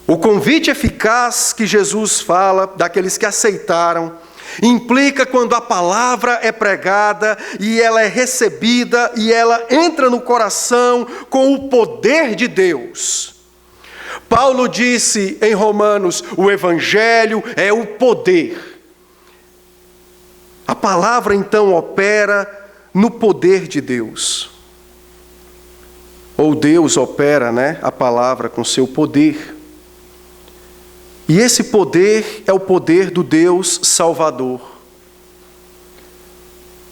S1: O convite eficaz que Jesus fala, daqueles que aceitaram, implica quando a palavra é pregada e ela é recebida e ela entra no coração com o poder de Deus. Paulo disse em Romanos, o Evangelho é o poder. A palavra então opera no poder de Deus. Ou Deus opera, a palavra com seu poder. E esse poder é o poder do Deus Salvador.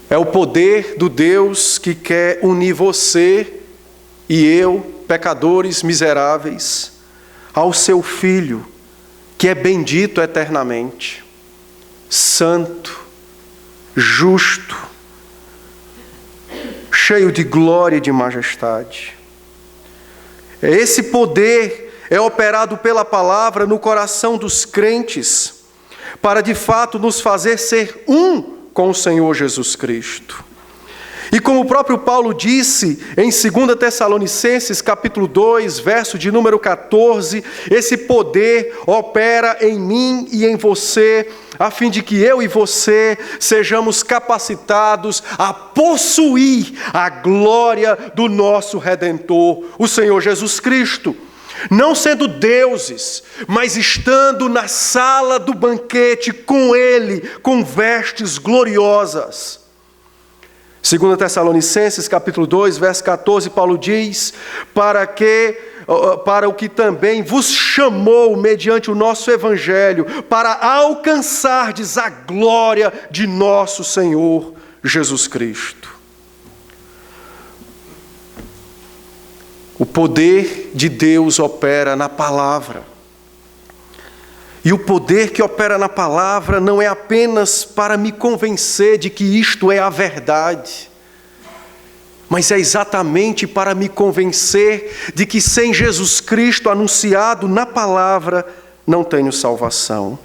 S1: É o poder do Deus que quer unir você e eu, pecadores miseráveis, ao seu Filho, que é bendito eternamente, santo, justo, cheio de glória e de majestade. Esse poder é operado pela palavra no coração dos crentes, para de fato nos fazer ser um com o Senhor Jesus Cristo. E como o próprio Paulo disse em 2 Tessalonicenses, capítulo 2, verso de número 14, esse poder opera em mim e em você, a fim de que eu e você sejamos capacitados a possuir a glória do nosso Redentor, o Senhor Jesus Cristo. Não sendo deuses, mas estando na sala do banquete com Ele, com vestes gloriosas. 2 Tessalonicenses, capítulo 2, verso 14, Paulo diz, para o que também vos chamou mediante o nosso Evangelho, para alcançardes a glória de nosso Senhor Jesus Cristo. O poder de Deus opera na palavra. E o poder que opera na palavra não é apenas para me convencer de que isto é a verdade, mas é exatamente para me convencer de que sem Jesus Cristo anunciado na palavra, não tenho salvação.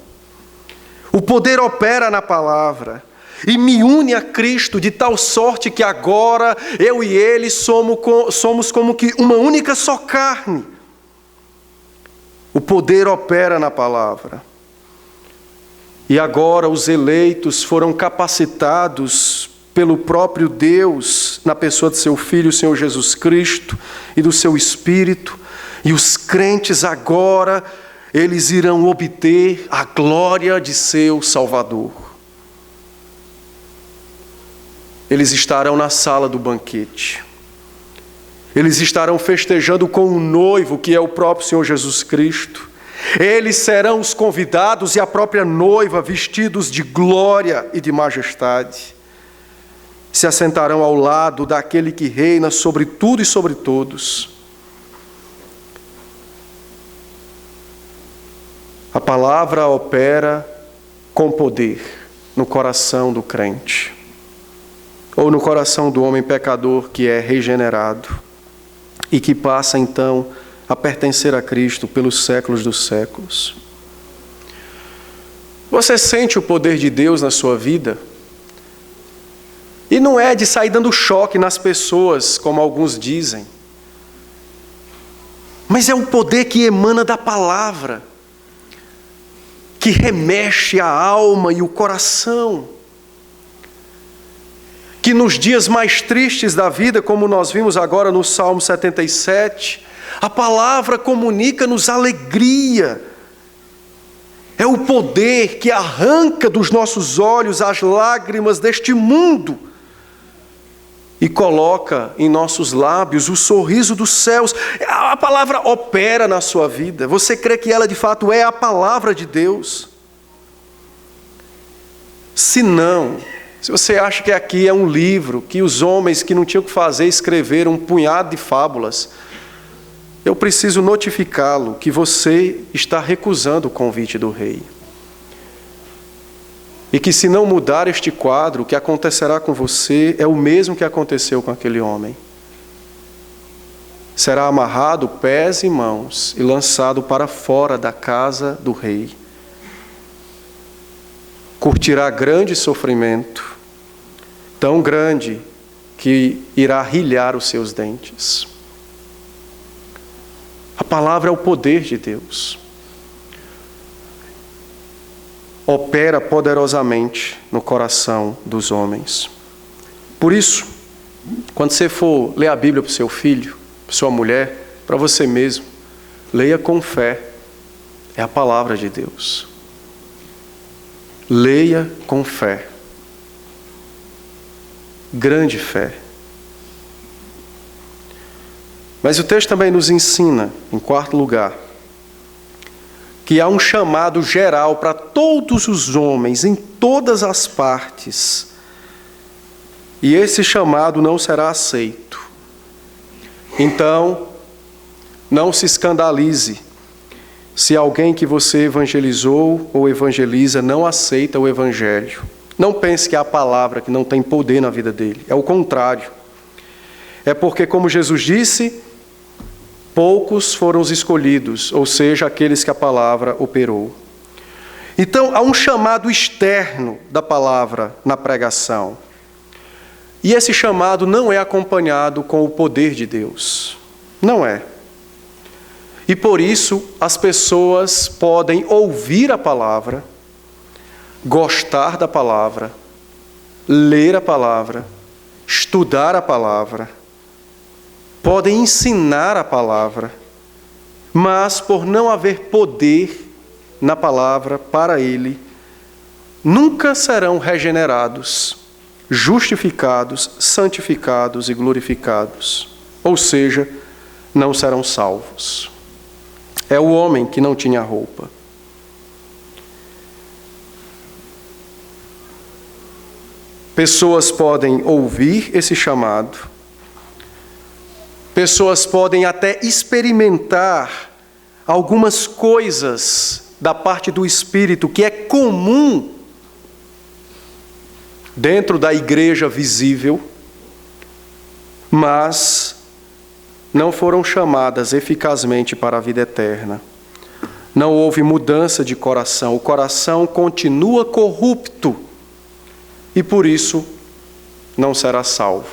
S1: O poder opera na palavra e me une a Cristo de tal sorte que agora eu e Ele somos como que uma única só carne. O poder opera na palavra. E agora os eleitos foram capacitados pelo próprio Deus, na pessoa de seu Filho, o Senhor Jesus Cristo, e do seu Espírito. E os crentes agora, eles irão obter a glória de seu Salvador. Eles estarão na sala do banquete. Eles estarão festejando com o noivo, que é o próprio Senhor Jesus Cristo. Eles serão os convidados e a própria noiva, vestidos de glória e de majestade. Se assentarão ao lado daquele que reina sobre tudo e sobre todos. A palavra opera com poder no coração do crente, ou no coração do homem pecador que é regenerado e que passa então a pertencer a Cristo pelos séculos dos séculos. Você sente o poder de Deus na sua vida? E não é de sair dando choque nas pessoas, como alguns dizem, mas é um poder que emana da palavra, que remexe a alma e o coração, que nos dias mais tristes da vida, como nós vimos agora no Salmo 77, a palavra comunica-nos alegria. É o poder que arranca dos nossos olhos as lágrimas deste mundo e coloca em nossos lábios o sorriso dos céus. A palavra opera na sua vida. Você crê que ela de fato é a palavra de Deus? Se não, se você acha que aqui é um livro, que os homens que não tinham o que fazer escreveram um punhado de fábulas, eu preciso notificá-lo que você está recusando o convite do rei. E que se não mudar este quadro, o que acontecerá com você é o mesmo que aconteceu com aquele homem. Será amarrado pés e mãos e lançado para fora da casa do rei. Curtirá grande sofrimento, tão grande que irá rilhar os seus dentes. A palavra é o poder de Deus. Opera poderosamente no coração dos homens. Por isso, quando você for ler a Bíblia para o seu filho, para sua mulher, para você mesmo, leia com fé. É a palavra de Deus. Leia com fé. Grande fé. Mas o texto também nos ensina, em quarto lugar, que há um chamado geral para todos os homens, em todas as partes. E esse chamado não será aceito. Então, não se escandalize se alguém que você evangelizou ou evangeliza não aceita o evangelho. Não pense que é a palavra que não tem poder na vida dele. É o contrário. É porque, como Jesus disse, poucos foram os escolhidos, ou seja, aqueles que a palavra operou. Então, há um chamado externo da palavra na pregação. E esse chamado não é acompanhado com o poder de Deus. Não é. E por isso, as pessoas podem ouvir a palavra, gostar da palavra, ler a palavra, estudar a palavra, podem ensinar a palavra, mas por não haver poder na palavra para ele, nunca serão regenerados, justificados, santificados e glorificados. Ou seja, não serão salvos. É o homem que não tinha roupa. Pessoas podem ouvir esse chamado. Pessoas podem até experimentar algumas coisas da parte do Espírito que é comum dentro da igreja visível, mas não foram chamadas eficazmente para a vida eterna. Não houve mudança de coração. O coração continua corrupto e por isso não será salvo.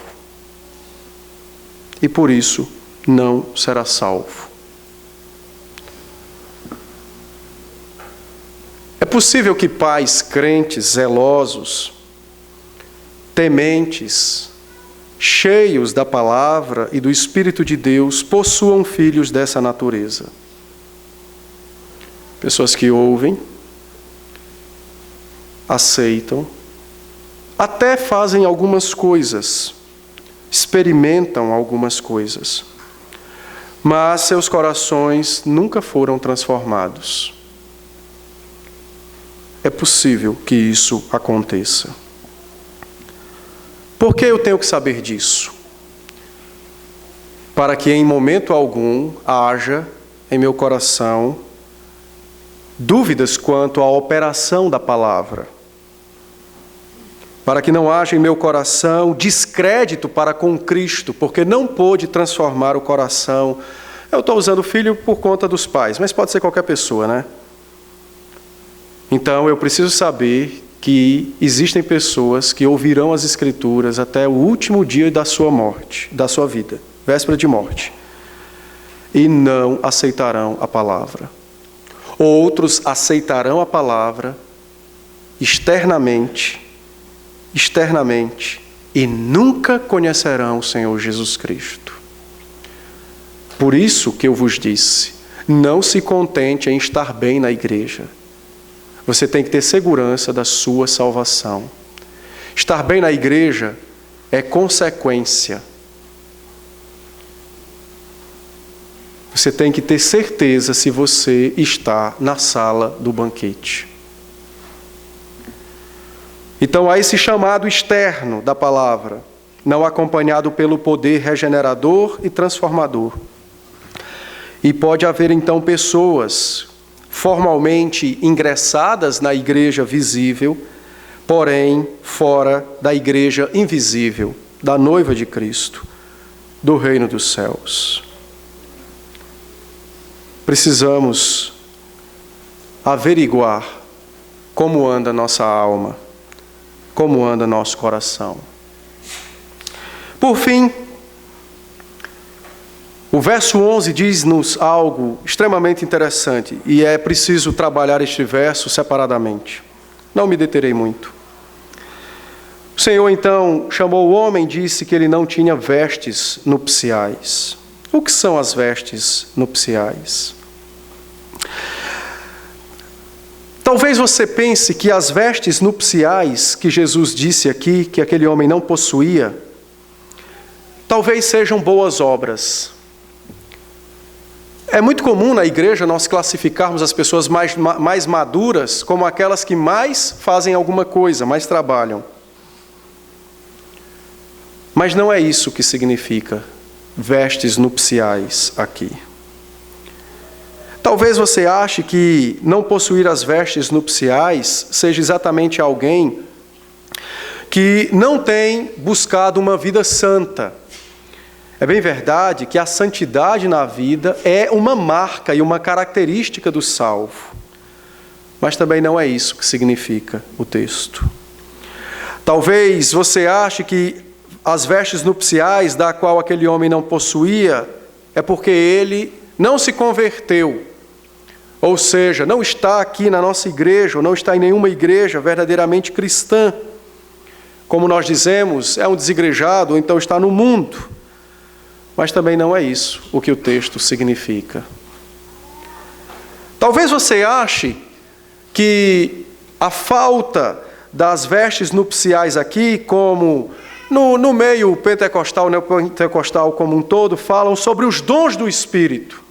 S1: E por isso não será salvo. É possível que pais crentes, zelosos, tementes, cheios da palavra e do Espírito de Deus, possuam filhos dessa natureza. Pessoas que ouvem, aceitam, até fazem algumas coisas, experimentam algumas coisas, mas seus corações nunca foram transformados. É possível que isso aconteça. Por que eu tenho que saber disso? Para que em momento algum haja em meu coração dúvidas quanto à operação da palavra. Para que não haja em meu coração descrédito para com Cristo, porque não pôde transformar o coração. Eu estou usando filho por conta dos pais, mas pode ser qualquer pessoa, né? Então eu preciso saber que existem pessoas que ouvirão as Escrituras até o último dia da sua morte, da sua vida, véspera de morte, e não aceitarão a palavra. Outros aceitarão a palavra externamente, e nunca conhecerão o Senhor Jesus Cristo. Por isso que eu vos disse, não se contente em estar bem na igreja. Você tem que ter segurança da sua salvação. Estar bem na igreja é consequência. Você tem que ter certeza se você está na sala do banquete. Então há esse chamado externo da palavra, não acompanhado pelo poder regenerador e transformador. E pode haver então pessoas formalmente ingressadas na igreja visível, porém fora da igreja invisível, da noiva de Cristo, do reino dos céus. Precisamos averiguar como anda nossa alma, como anda nosso coração. Por fim, o verso 11 diz-nos algo extremamente interessante, e é preciso trabalhar este verso separadamente. Não me deterei muito. O Senhor então chamou o homem e disse que ele não tinha vestes nupciais. O que são as vestes nupciais? Talvez você pense que as vestes nupciais que Jesus disse aqui, que aquele homem não possuía, talvez sejam boas obras. É muito comum na igreja nós classificarmos as pessoas mais maduras como aquelas que mais fazem alguma coisa, mais trabalham. Mas não é isso que significa vestes nupciais aqui. Talvez você ache que não possuir as vestes nupciais seja exatamente alguém que não tem buscado uma vida santa. É bem verdade que a santidade na vida é uma marca e uma característica do salvo. Mas também não é isso que significa o texto. Talvez você ache que as vestes nupciais da qual aquele homem não possuía é porque ele não se converteu. Ou seja, não está aqui na nossa igreja, ou não está em nenhuma igreja verdadeiramente cristã. Como nós dizemos, é um desigrejado, ou então está no mundo. Mas também não é isso o que o texto significa. Talvez você ache que a falta das vestes nupciais aqui, como no meio pentecostal, neopentecostal como um todo, falam sobre os dons do Espírito.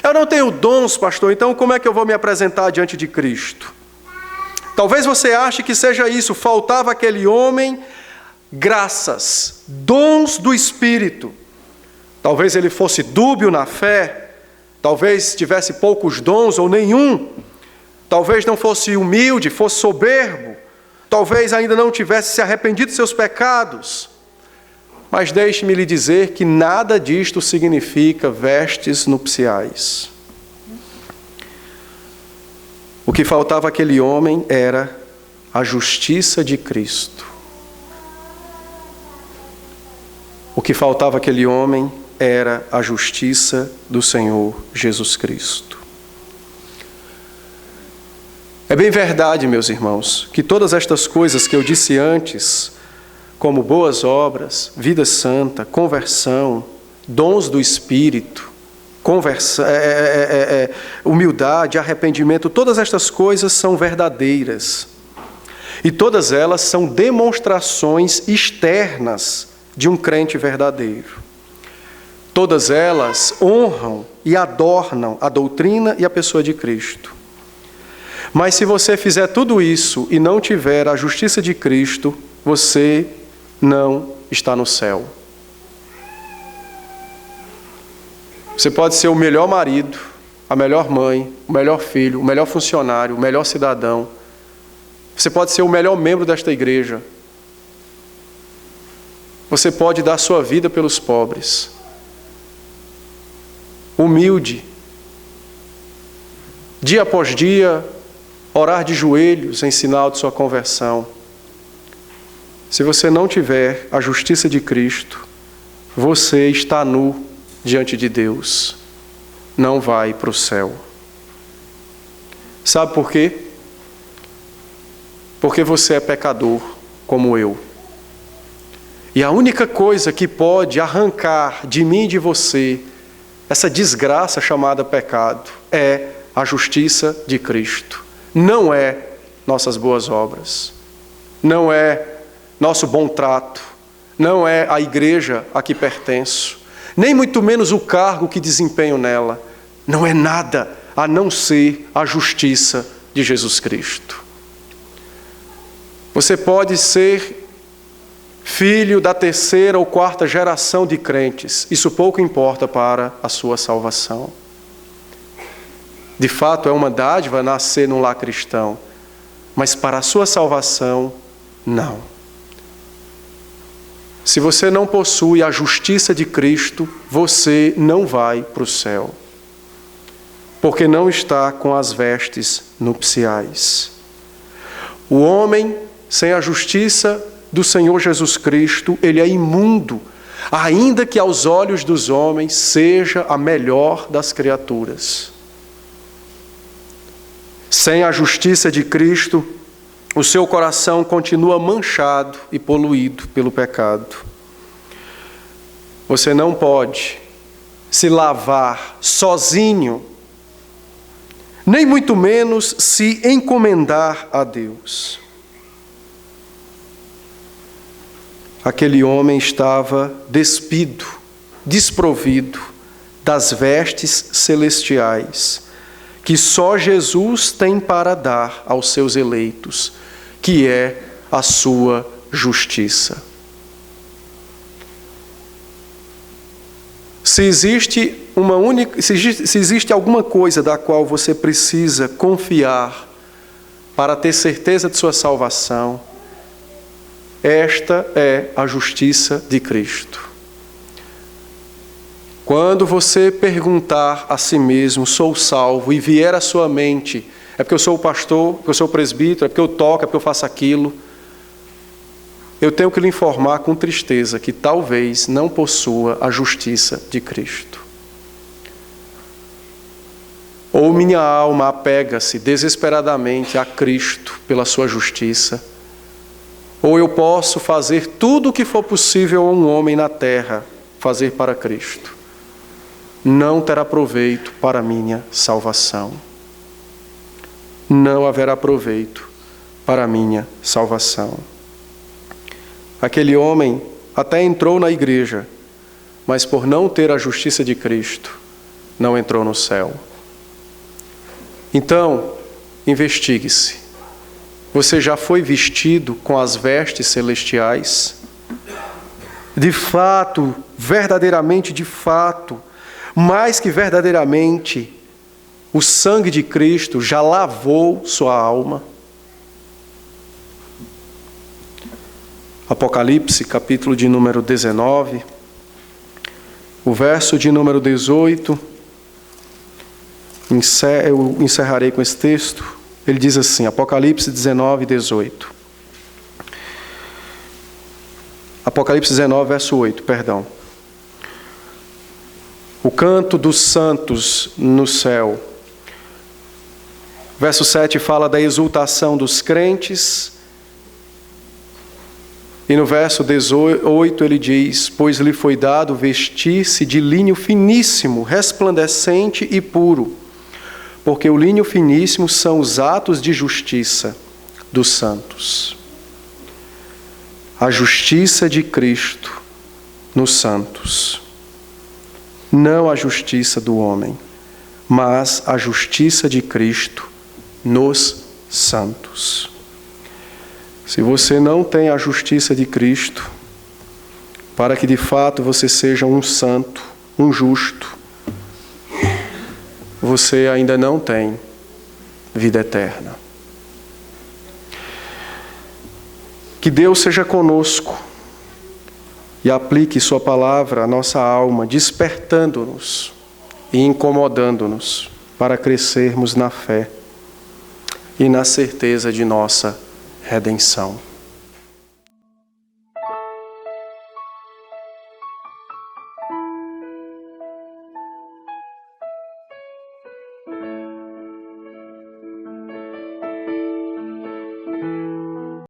S1: Eu não tenho dons, pastor, então como é que eu vou me apresentar diante de Cristo? Talvez você ache que seja isso, faltava àquele homem graças, dons do Espírito. Talvez ele fosse dúbio na fé, talvez tivesse poucos dons ou nenhum, talvez não fosse humilde, fosse soberbo, talvez ainda não tivesse se arrependido de seus pecados. Mas deixe-me lhe dizer que nada disto significa vestes nupciais. O que faltava àquele homem era a justiça de Cristo. O que faltava àquele homem era a justiça do Senhor Jesus Cristo. É bem verdade, meus irmãos, que todas estas coisas que eu disse antes, como boas obras, vida santa, conversão, dons do Espírito, humildade, arrependimento, todas estas coisas são verdadeiras. E todas elas são demonstrações externas de um crente verdadeiro. Todas elas honram e adornam a doutrina e a pessoa de Cristo. Mas se você fizer tudo isso e não tiver a justiça de Cristo, você não está no céu. Você pode ser o melhor marido, a melhor mãe, o melhor filho, o melhor funcionário, o melhor cidadão. Você pode ser o melhor membro desta igreja. Você pode dar sua vida pelos pobres. Humilde. Dia após dia, orar de joelhos em sinal de sua conversão. Se você não tiver a justiça de Cristo, você está nu diante de Deus. Não vai para o céu. Sabe por quê? Porque você é pecador, como eu. E a única coisa que pode arrancar de mim e de você essa desgraça chamada pecado é a justiça de Cristo. Não é nossas boas obras. Não é nosso bom trato. Não é a igreja a que pertenço. Nem muito menos o cargo que desempenho nela. Não é nada a não ser a justiça de Jesus Cristo. Você pode ser filho da terceira ou quarta geração de crentes. Isso pouco importa para a sua salvação. De fato, é uma dádiva nascer num lar cristão, mas para a sua salvação, não. Se você não possui a justiça de Cristo, você não vai para o céu, porque não está com as vestes nupciais. O homem sem a justiça do Senhor Jesus Cristo, ele é imundo, ainda que aos olhos dos homens seja a melhor das criaturas. Sem a justiça de Cristo, o seu coração continua manchado e poluído pelo pecado. Você não pode se lavar sozinho, nem muito menos se encomendar a Deus. Aquele homem estava despido, desprovido das vestes celestiais, que só Jesus tem para dar aos seus eleitos, que é a sua justiça. Se existe alguma coisa da qual você precisa confiar para ter certeza de sua salvação, esta é a justiça de Cristo. Quando você perguntar a si mesmo, sou salvo, e vier à sua mente, é porque eu sou o pastor, porque eu sou o presbítero, é porque eu toco, é porque eu faço aquilo, eu tenho que lhe informar com tristeza que talvez não possua a justiça de Cristo. Ou minha alma apega-se desesperadamente a Cristo pela sua justiça, ou eu posso fazer tudo o que for possível a um homem na terra fazer para Cristo. Não terá proveito para a minha salvação. Não haverá proveito para a minha salvação. Aquele homem até entrou na igreja, mas por não ter a justiça de Cristo, não entrou no céu. Então, investigue-se. Você já foi vestido com as vestes celestiais? De fato, verdadeiramente, de fato, mais que verdadeiramente, o sangue de Cristo já lavou sua alma? Apocalipse, capítulo de número 19, o verso de número 18, eu encerrarei com esse texto. Ele diz assim, Apocalipse 19, 18. Apocalipse 19, verso 8, perdão. O canto dos santos no céu. Verso 7 fala da exultação dos crentes. E no verso 18 ele diz, pois lhe foi dado vestir-se de linho finíssimo, resplandecente e puro, porque o linho finíssimo são os atos de justiça dos santos. A justiça de Cristo nos santos. Não a justiça do homem, mas a justiça de Cristo nos santos. Se você não tem a justiça de Cristo, para que de fato você seja um santo, um justo, você ainda não tem vida eterna. Que Deus seja conosco e aplique sua palavra à nossa alma, despertando-nos e incomodando-nos para crescermos na fé e na certeza de nossa redenção.